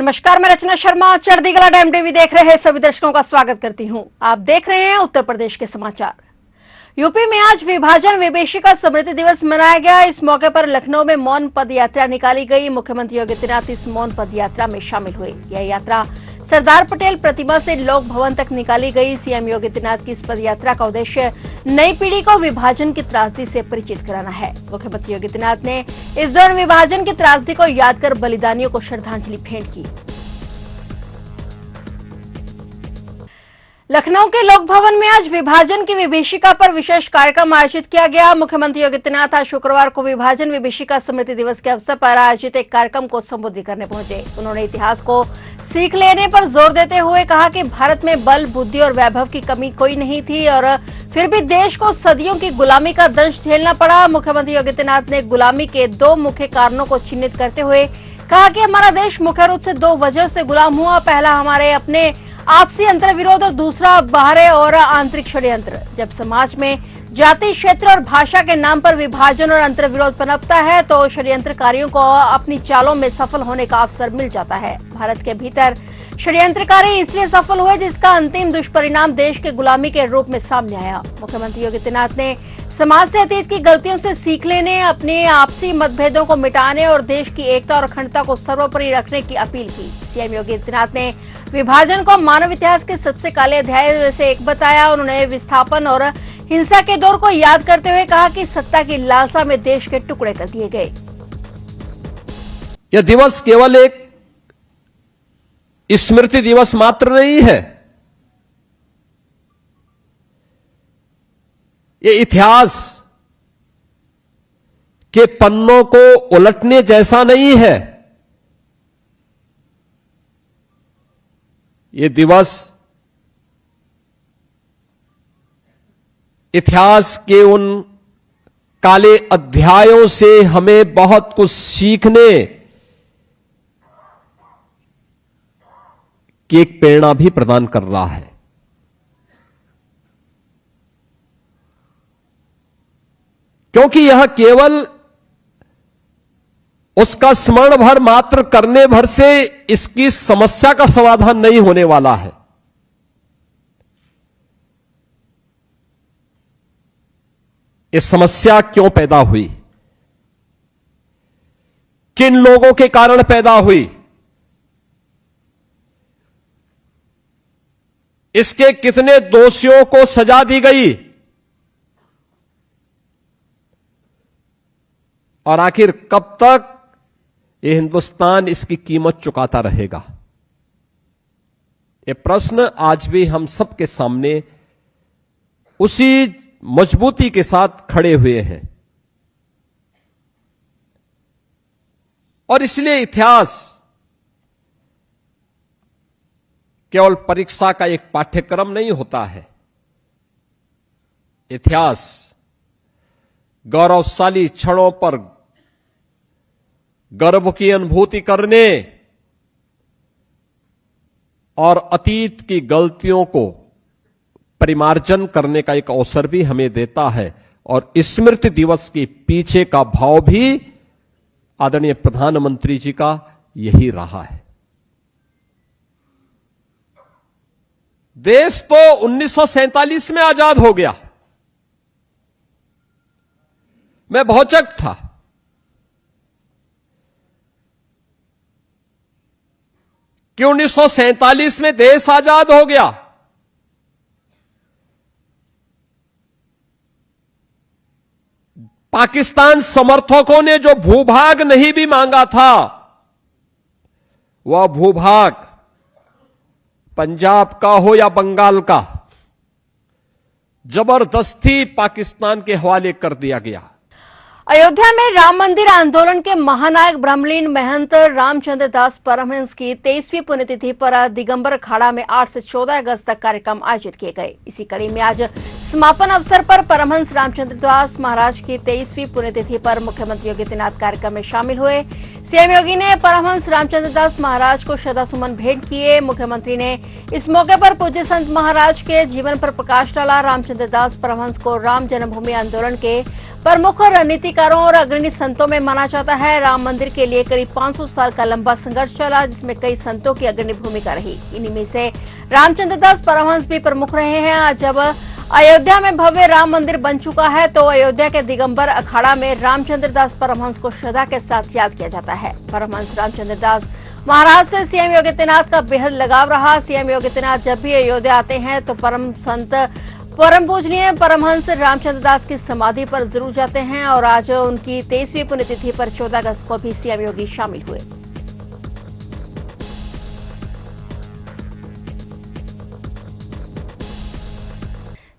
नमस्कार, मैं रचना Sharma चढ़दीगला time TV देख रहे सभी दर्शकों का स्वागत करती हूं। आप देख रहे हैं उत्तर प्रदेश के समाचार। यूपी में आज विभाजन विभीषिका स्मृति दिवस मनाया गया। इस मौके पर लखनऊ में मौन पद यात्रा निकाली गई। मुख्यमंत्री योगी आदित्यनाथ इस मौन पद यात्रा में शामिल हुए। यह यात्रा सरदार पटेल प्रतिमा से लोक भवन तक निकाली गई। सीएम योगी आदित्यनाथ की इस पद यात्रा का उद्देश्य नई पीढ़ी को विभाजन की त्रासदी से परिचित कराना है। मुख्यमंत्री योगी आदित्यनाथ ने इस दौरान विभाजन की त्रासदी को याद कर बलिदानियों को श्रद्धांजलि भेंट की। लखनऊ के लोक भवन में आज विभाजन की विभीषिका पर विशेष कार्यक्रम आयोजित किया गया। मुख्यमंत्री योगी आदित्यनाथ आज शुक्रवार को विभाजन विभीषिका स्मृति दिवस के अवसर पर आयोजित एक कार्यक्रम को संबोधित करने पहुंचे। उन्होंने इतिहास को सीख लेने पर जोर देते हुए कहा कि भारत में बल, बुद्धि और वैभव की कमी कोई नहीं थी और फिर भी देश को सदियों की गुलामी का दंश झेलना पड़ा। मुख्यमंत्री योगी आदित्यनाथ ने गुलामी के दो मुख्य कारणों को चिन्हित करते हुए कहा कि हमारा देश मुख्य रूप से दो वजह से गुलाम हुआ। पहला हमारे अपने आपसी अंतर्विरोध और दूसरा बाहरी और आंतरिक षड्यंत्र। जब समाज में जाति, क्षेत्र और भाषा के नाम पर विभाजन और अंतर्विरोध पनपता है तो षड्यंत्रकारियों को अपनी चालों में सफल होने का अवसर मिल जाता है। भारत के भीतर षड्यंत्रकारी इसलिए सफल हुए जिसका अंतिम दुष्परिणाम देश के गुलामी के रूप में सामने आया। मुख्यमंत्री योगी आदित्यनाथ ने समाज से अतीत की गलतियों से सीख लेने, अपने आपसी मतभेदों को मिटाने और देश की एकता और अखंडता को सर्वोपरि रखने की अपील की। सीएम योगी आदित्यनाथ ने विभाजन को मानव इतिहास के सबसे काले अध्याय में से एक बताया। उन्होंने विस्थापन और हिंसा के दौर को याद करते हुए कहा कि सत्ता की लालसा में देश के टुकड़े कर दिए गए। यह दिवस केवल एक स्मृति दिवस मात्र नहीं है, ये इतिहास के पन्नों को उलटने जैसा नहीं है। ये दिवस इतिहास के उन काले अध्यायों से हमें बहुत कुछ सीखने की एक प्रेरणा भी प्रदान कर रहा है। क्योंकि यह केवल उसका स्मरण भर मात्र करने भर से इसकी समस्या का समाधान नहीं होने वाला है। ये समस्या क्यों पैदा हुई, किन लोगों के कारण पैदा हुई, इसके कितने दोषियों को सजा दी गई और आखिर कब तक ये हिंदुस्तान इसकी कीमत चुकाता रहेगा। ये प्रश्न आज भी हम सबके सामने उसी मजबूती के साथ खड़े हुए हैं। और इसलिए इतिहास केवल परीक्षा का एक पाठ्यक्रम नहीं होता है। इतिहास गौरवशाली क्षणों पर गर्व की अनुभूति करने और अतीत की गलतियों को परिमार्जन करने का एक अवसर भी हमें देता है। और स्मृति दिवस के पीछे का भाव भी आदरणीय प्रधानमंत्री जी का यही रहा है। देश तो 1947 में आजाद हो गया। मैं भौचक था। कि 1947 में देश आजाद हो गया। पाकिस्तान समर्थकों ने जो भूभाग नहीं भी मांगा था, वह भूभाग पंजाब का हो या बंगाल का, जबरदस्ती पाकिस्तान के हवाले कर दिया गया। अयोध्या में राम मंदिर आंदोलन के महानायक ब्रह्मलीन महंत रामचंद्र दास परमहंस की 23वीं पुण्यतिथि पर दिगंबर अखाड़ा में 8 से 14 अगस्त तक कार्यक्रम आयोजित किए गए। इसी कड़ी में आज समापन अवसर पर परमहंस रामचंद्र दास महाराज की 23वीं पुण्यतिथि पर मुख्यमंत्री योगी आदित्यनाथ कार्यक्रम में शामिल हुए। सीएम योगी ने परमहंस रामचंद्र दास महाराज को श्रद्धासुमन भेंट किए। मुख्यमंत्री ने इस मौके पर पूज्य संत महाराज के जीवन पर प्रकाश डाला। रामचंद्र दास परमहंस को राम जन्मभूमि आंदोलन के प्रमुख रणनीतिकारों और अग्रणी संतों में माना जाता है। राम मंदिर के लिए करीब 500 साल का लंबा संघर्ष चला, जिसमें कई संतों की अग्रणी भूमिका रही। इन्हीं में से रामचंद्र दास परमहंस भी प्रमुख रहे हैं। आज जब अयोध्या में भव्य राम मंदिर बन चुका है, तो अयोध्या के दिगंबर अखाड़ा में रामचंद्र दास परमहंस को श्रद्धा के साथ याद किया जाता है। परमहंस रामचंद्र दास महाराज से सीएम योगी आदित्यनाथ का बेहद लगाव रहा। सीएम योगी आदित्यनाथ जब भी अयोध्या आते हैं तो परम संत परम पूजनीय परमहंस रामचंद्र दास की समाधि पर जरूर जाते हैं और आज उनकी 23वीं पुण्यतिथि पर 14 अगस्त को भी सीएम योगी शामिल हुए।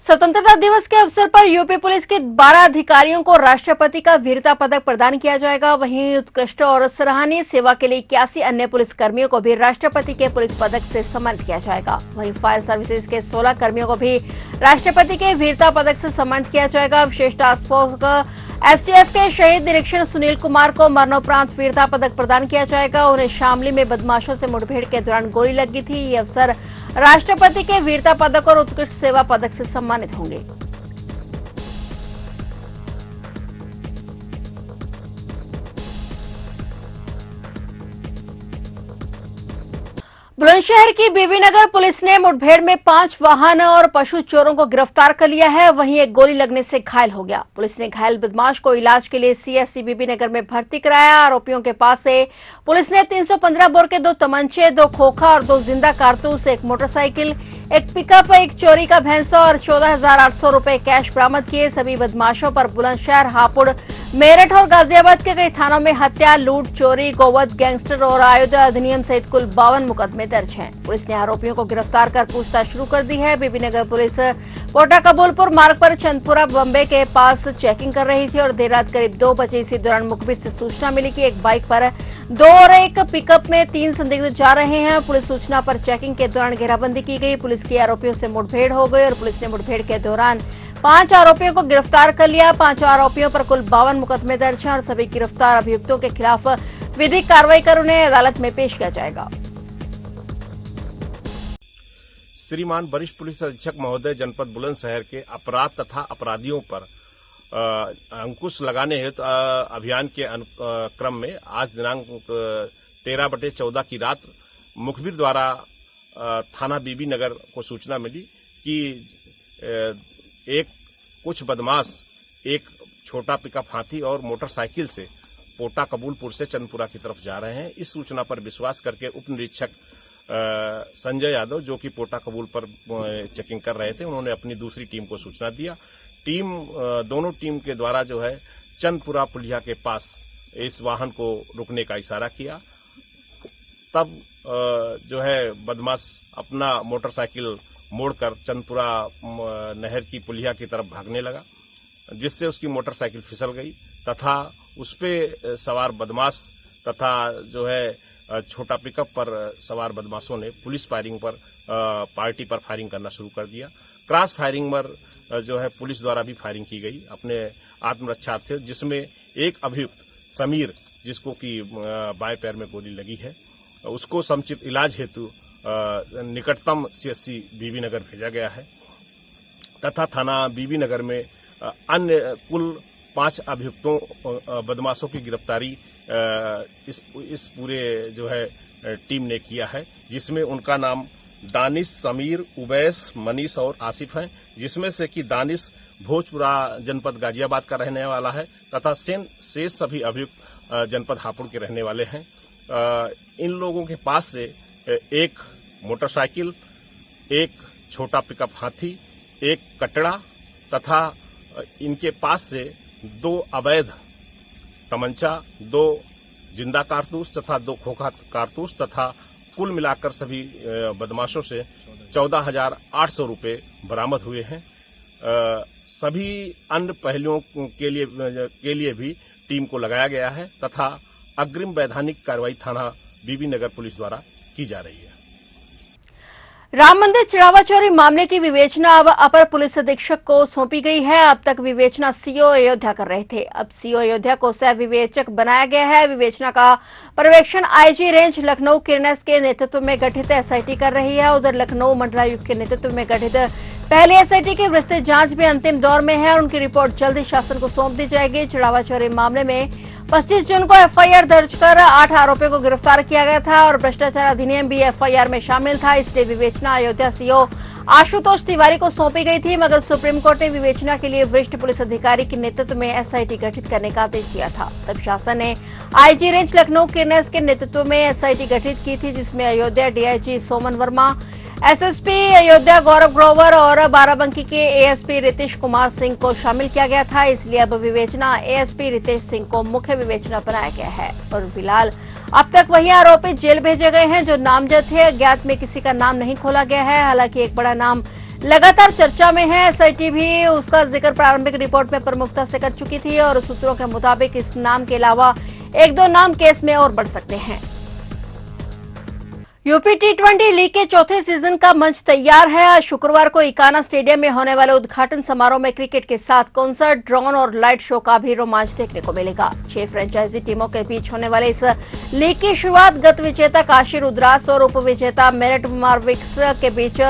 स्वतंत्रता दिवस के अवसर पर यूपी पुलिस के 12 अधिकारियों को राष्ट्रपति का वीरता पदक प्रदान किया जाएगा। वहीं उत्कृष्ट और सराहनीय सेवा के लिए 81 अन्य पुलिस कर्मियों को भी राष्ट्रपति के पुलिस पदक से सम्मानित किया जाएगा। वहीं फायर सर्विसेज के 16 कर्मियों को भी राष्ट्रपति के वीरता पदक से सम्मानित किया जाएगा। विशेष टास्क फोर्स एसटीएफ के शहीद निरीक्षक सुनील कुमार को मरणोपरांत वीरता पदक प्रदान किया जाएगा। उन्हें शामली में बदमाशों से मुठभेड़ के दौरान गोली लगी थी। ये अवसर राष्ट्रपति के वीरता पदक और उत्कृष्ट सेवा पदक से सम्मानित होंगे। बुलंदशहर की बीबीनगर पुलिस ने मुठभेड़ में 5 वाहन और पशु चोरों को गिरफ्तार कर लिया है। वहीं एक गोली लगने से घायल हो गया। पुलिस ने घायल बदमाश को इलाज के लिए सीएससी बीबीनगर में भर्ती कराया। आरोपियों के पास से पुलिस ने 315 बोर के 2 तमंचे, 2 खोखा और 2 जिंदा कारतूस, एक मोटरसाइकिल, एक पिकअप, एक चोरी का भैंसा और 14,800 रुपए कैश बरामद किए। सभी बदमाशों पर बुलंदशहर, हापुड़, मेरठ और गाजियाबाद के कई थानों में हत्या, लूट, चोरी, गोवध, गैंगस्टर और अयोध्या अधिनियम सहित कुल 52 मुकदमे दर्ज हैं। पुलिस ने आरोपियों को गिरफ्तार कर पूछताछ शुरू कर दी है। बीबीनगर पुलिस कोटा कबूलपुर मार्ग पर चंदपुरा बम्बे के पास चेकिंग कर रही थी और देर रात करीब 2 बजे इसी दौरान मुखबिर से सूचना मिली कि एक बाइक पर 2 और एक पिकअप में 3 संदिग्ध जा रहे हैं। पुलिस सूचना पर चेकिंग के दौरान घेराबंदी की गई। पुलिस की आरोपियों से मुठभेड़ हो गई और पुलिस ने मुठभेड़ के दौरान 5 आरोपियों को गिरफ्तार कर लिया। 5 आरोपियों पर कुल 52 मुकदमे दर्ज हैं और सभी गिरफ्तार अभियुक्तों के खिलाफ विधिक कार्रवाई कर उन्हें अदालत में पेश किया जाएगा। श्रीमान वरिष्ठ पुलिस अधीक्षक महोदय जनपद बुलंदशहर के अपराध तथा अपराधियों पर अंकुश लगाने हेतु अभियान के क्रम में आज दिनांक 13/14 की रात मुखबिर द्वारा थाना बीबीनगर को सूचना मिली कि कुछ बदमाश एक छोटा पिकअप हाथी और मोटरसाइकिल से पोटा कबूलपुर से चंदपुरा की तरफ जा रहे हैं। इस सूचना पर विश्वास करके उप निरीक्षक संजय यादव, जो कि पोटा कबूल पर चेकिंग कर रहे थे, उन्होंने अपनी दूसरी टीम को सूचना दिया। दोनों टीम के द्वारा जो है चंदपुरा पुलिया के पास इस वाहन को रुकने का इशारा किया। तब जो है बदमाश अपना मोटरसाइकिल मोड़कर चंदपुरा नहर की पुलिया की तरफ भागने लगा, जिससे उसकी मोटरसाइकिल फिसल गई तथा उस पे सवार बदमाश तथा जो है छोटा पिकअप पर सवार बदमाशों ने पुलिस फायरिंग पर पार्टी पर फायरिंग करना शुरू कर दिया। क्रॉस फायरिंग पर जो है पुलिस द्वारा भी फायरिंग की गई अपने आत्मरक्षार्थ, जिसमें एक अभियुक्त समीर, जिसको कि बाएं पैर में गोली लगी है, उसको समुचित इलाज हेतु निकटतम सीएससी बीबीनगर भेजा गया है तथा थाना बीबीनगर में अन्य कुल 5 अभियुक्तों बदमाशों की गिरफ्तारी इस पूरे जो है टीम ने किया है, जिसमें उनका नाम दानिश, समीर, उवैस, मनीष और आसिफ है, जिसमें से कि दानिश भोजपुरा जनपद गाजियाबाद का रहने वाला है तथा शेष सभी अभियुक्त जनपद हापुड़ के रहने वाले हैं। इन लोगों के पास से एक मोटरसाइकिल, एक छोटा पिकअप हाथी, एक कटड़ा तथा इनके पास से 2 अवैध तमंचा, 2 जिंदा कारतूस तथा 2 खोखा कारतूस तथा कुल मिलाकर सभी बदमाशों से 14,800 रुपए बरामद हुए हैं। सभी अन्य पहलुओं के लिए भी टीम को लगाया गया है तथा अग्रिम वैधानिक कार्रवाई थाना बीबीनगर पुलिस द्वारा की जा रही है। राम मंदिर चढ़ावा चोरी मामले की विवेचना अब अपर पुलिस अधीक्षक को सौंपी गई है। अब तक विवेचना सीओ अयोध्या कर रहे थे, अब सीओ अयोध्या को सह विवेचक बनाया गया है। विवेचना का पर्यवेक्षण आईजी रेंज लखनऊ किरणस के नेतृत्व में गठित एसआईटी कर रही है। उधर लखनऊ मंडलायुक्त के नेतृत्व में गठित पहली एसआईटी की विस्तृत जांच भी अंतिम दौर में है और उनकी रिपोर्ट जल्द ही शासन को सौंप दी जाएगी। चढ़ावा चोरी मामले में 25 जून को एफआईआर दर्ज कर 8 आरोपियों को गिरफ्तार किया गया था और भ्रष्टाचार अधिनियम भी एफआईआर में शामिल था। इसलिए विवेचना अयोध्या सीओ आशुतोष तिवारी को सौंपी गई थी, मगर सुप्रीम कोर्ट ने विवेचना के लिए वरिष्ठ पुलिस अधिकारी के नेतृत्व में एसआईटी गठित करने का आदेश दिया था। तब शासन ने आईजी रेंज लखनऊ किरणस के नेतृत्व में एसआईटी गठित की थी, जिसमें अयोध्या डीआईजी सोमन वर्मा, एसएसपी अयोध्या गौरव ग्रोवर और बाराबंकी के एएसपी रितेश कुमार सिंह को शामिल किया गया था। इसलिए अब विवेचना एएसपी रितेश सिंह को मुख्य विवेचना बनाया गया है और फिलहाल अब तक वही आरोपी जेल भेजे गए हैं जो नामजद थे। अज्ञात में किसी का नाम नहीं खोला गया है। हालांकि एक बड़ा नाम लगातार चर्चा में है। एसआईटी भी उसका जिक्र प्रारंभिक रिपोर्ट में प्रमुखता से कर चुकी थी और सूत्रों के मुताबिक इस नाम के अलावा 1-2 नाम केस में और बढ़ सकते हैं। यूपी टी20 लीग के चौथे सीजन का मंच तैयार है। शुक्रवार को इकाना स्टेडियम में होने वाले उद्घाटन समारोह में क्रिकेट के साथ कॉन्सर्ट, ड्रोन और लाइट शो का भी रोमांच देखने को मिलेगा। 6 फ्रेंचाइजी टीमों के बीच होने वाले इस लीग की शुरुआत गत विजेता काशी रुद्रास और उप विजेता मेरिट मार्विक्स के बीच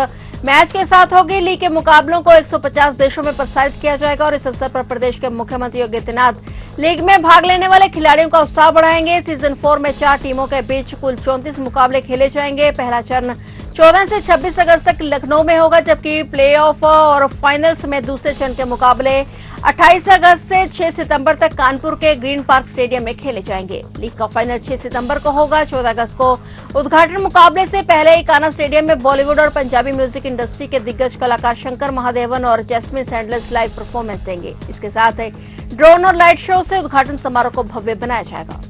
मैच के साथ होगी। लीग के मुकाबलों को 150 देशों में प्रसारित किया जाएगा और इस अवसर पर प्रदेश के मुख्यमंत्री योगी आदित्यनाथ लीग में भाग लेने वाले खिलाड़ियों का उत्साह बढ़ाएंगे। सीजन 4 में 4 टीमों के बीच कुल 34 मुकाबले खेले जाएंगे। पहला चरण 14 से 26 अगस्त तक लखनऊ में होगा, जबकि प्लेऑफ और फाइनल्स में दूसरे चरण के मुकाबले 28 अगस्त से 6 सितंबर तक कानपुर के ग्रीन पार्क स्टेडियम में खेले जाएंगे। लीग का फाइनल 6 सितंबर को होगा। 14 अगस्त को उद्घाटन मुकाबले से पहले इकाना स्टेडियम में बॉलीवुड और पंजाबी म्यूजिक इंडस्ट्री के दिग्गज कलाकार शंकर महादेवन और जैस्मिन सैंडलर्स लाइव परफॉर्मेंस देंगे। इसके साथ ड्रोन और लाइट शो से उद्घाटन समारोह को भव्य बनाया जाएगा।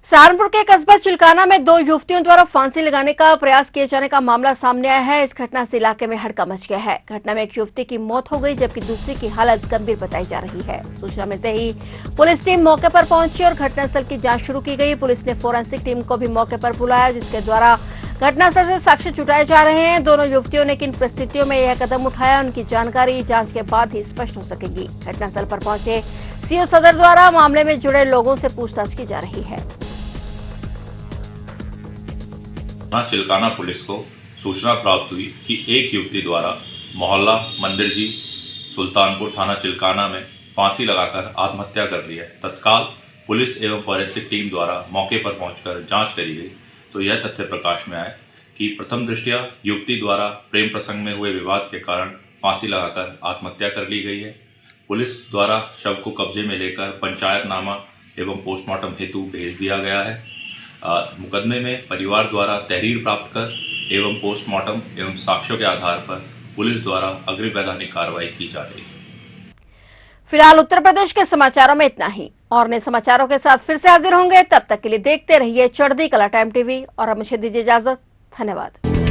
सहारनपुर के कस्बा चिलकाना में 2 युवतियों द्वारा फांसी लगाने का प्रयास किए जाने का मामला सामने आया है। इस घटना से इलाके में हड़कंप मच गया है। घटना में एक युवती की मौत हो गई, जबकि दूसरी की हालत गंभीर बताई जा रही है। सूचना मिलते ही पुलिस टीम मौके पर पहुंची और घटनास्थल की जांच शुरू की गई। पुलिस ने फोरेंसिक टीम को भी मौके पर बुलाया, जिसके द्वारा घटनास्थल से साक्ष्य जुटाए जा रहे हैं। दोनों युवतियों ने किन परिस्थितियों में यह कदम उठाया, उनकी जानकारी जांच के बाद ही स्पष्ट हो सकेगी। घटनास्थल पर पहुंचे सीओ सदर द्वारा मामले में जुड़े लोगों से पूछताछ की जा रही है। चिलकाना पुलिस को सूचना प्राप्त हुई कि एक युवती द्वारा मोहल्ला मंदिर जी सुल्तानपुर थाना चिलकाना में फांसी लगाकर आत्महत्या कर ली है। तत्काल पुलिस एवं फॉरेंसिक टीम द्वारा मौके पर पहुंचकर जांच करी गई तो यह तथ्य प्रकाश में आया कि प्रथम दृष्टया युवती द्वारा प्रेम प्रसंग में हुए विवाद के कारण फांसी लगाकर आत्महत्या कर ली गई है। पुलिस द्वारा शव को कब्जे में लेकर पंचायतनामा एवं पोस्टमार्टम हेतु भेज दिया गया है। मुकदमे में परिवार द्वारा तहरीर प्राप्त कर एवं पोस्टमार्टम एवं साक्ष्यों के आधार पर पुलिस द्वारा अग्रिम वैधानिक कार्रवाई की जा रही है। फिलहाल उत्तर प्रदेश के समाचारों में इतना ही और नए समाचारों के साथ फिर से हाजिर होंगे। तब तक के लिए देखते रहिए चढ़ती कला टाइम टीवी और अब मुझे दीजिए इजाजत। धन्यवाद।